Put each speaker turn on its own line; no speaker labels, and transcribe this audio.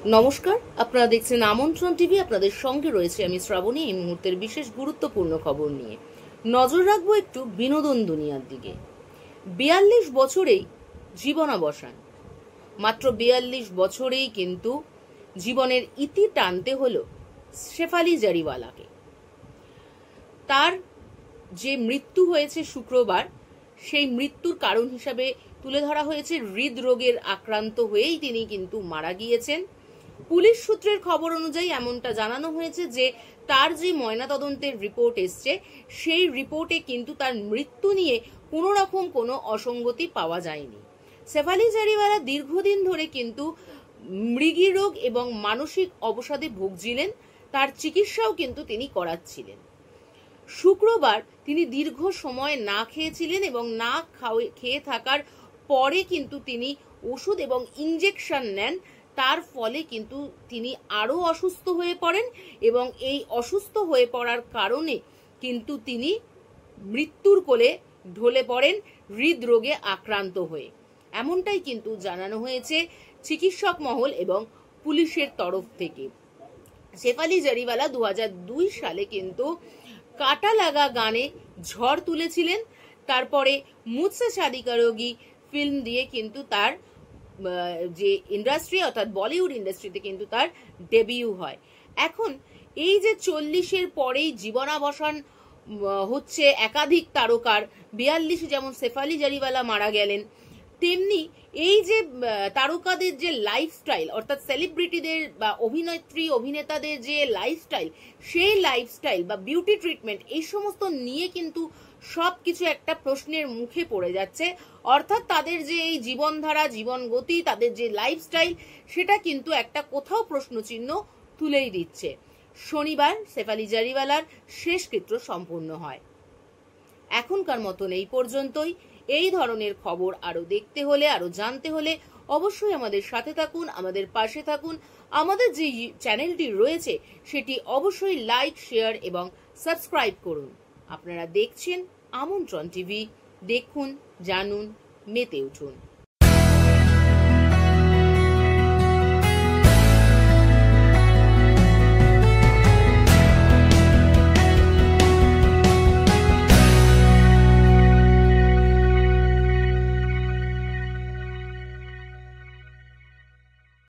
নমস্কার, আপনারা দেখছেন আমন্ত্রণ টিভি। আপনাদের সঙ্গে রয়েছে আমি শ্রাবণী। এই মুহূর্তের বিশেষ গুরুত্বপূর্ণ খবর নিয়ে নজর রাখবো একটু বিনোদন দুনিয়ার দিকে। 42 বছরেই জীবনাবসান। মাত্র 42 বছরেই কিন্তু জীবনের ইতি টানতে হলো শেফালি জারিওয়ালাকে। তার যে মৃত্যু হয়েছে শুক্রবার, সেই মৃত্যুর কারণ হিসাবে তুলে ধরা হয়েছে হৃদরোগের আক্রান্ত হয়েই তিনি কিন্তু মারা গিয়েছেন। পুলিশ সূত্রের খবর অনুযায়ী এমনটা জানানো হয়েছে যে তার যে ময়নাতদন্তের রিপোর্ট এসছে, সেই রিপোর্টে কিন্তু তার মৃত্যু নিয়ে কোনো রকম কোনো অসঙ্গতি পাওয়া যায়নি। শেফালি জারিওয়ালা দীর্ঘদিন ধরে কিন্তু মৃগী রোগ এবং মানসিক অবসাদে ভুগছিলেন। তার চিকিৎসাও কিন্তু তিনি করাচ্ছিলেন। শুক্রবার তিনি দীর্ঘ সময় না খেয়েছিলেন এবং না খেয়ে থাকার পরে কিন্তু তিনি ওষুধ এবং ইনজেকশন নেন। তার ফলে কিন্তু তিনি আরো অসুস্থ হয়ে পড়েন এবং এই অসুস্থ হয়ে পড়ার কারণে কিন্তু তিনি মৃত্যুর কোলে ঢলে পড়েন হৃদরোগে আক্রান্ত হয়ে। এমনটাই কিন্তু জানানো হয়েছে চিকিৎসক মহল এবং পুলিশের তরফ থেকে। শেফালি জারিওয়ালা 2002 সালে কিন্তু কাটা লাগা গানে ঝড় তুলেছিলেন। তারপরে মুঝসে শাদি করোগি ফিল্ম দিয়ে কিন্তু তার যে ইন্ডাস্ট্রি অর্থাৎ বলিউড ইন্ডাস্ট্রিতে কিন্তু তার ডেবিউ হয়। এখন এই যে 40-এর পরেই জীবনাবসান হচ্ছে একাধিক তারকার, 42 যেমন শেফালি জারিওয়ালা মারা গেলেন, তেমনি এই যে তারকাদের যে লাইফস্টাইল অর্থাৎ সেলিব্রিটিদের বা অভিনেত্রী অভিনেতাদের যে লাইফস্টাইল, সেই লাইফস্টাইল বা বিউটি ট্রিটমেন্ট এই সমস্ত নিয়ে কিন্তু সবকিছু একটা প্রশ্নের মুখে পড়ে যাচ্ছে। অর্থাৎ তাদের যে এই জীবনধারা, জীবন গতি, তাদের যে লাইফস্টাইল, সেটা কিন্তু একটা কোথাও প্রশ্নচিহ্ন তুলেই দিচ্ছে। শনিবার শেফালি জারিওয়ালার শেষকৃত্য সম্পূর্ণ হয়। এখনকার মতন এই পর্যন্তই। এই ধরনের খবর আরো দেখতে হলে, আরো জানতে হলে অবশ্যই আমাদের সাথে থাকুন, আমাদের পাশে থাকুন। আমাদের যে চ্যানেলটি রয়েছে সেটি অবশ্যই লাইক, শেয়ার এবং সাবস্ক্রাইব করুন। আপনারা দেখছেন আমন্ত্রণ টিভি। দেখুন, জানুন, মেতে উঠুন।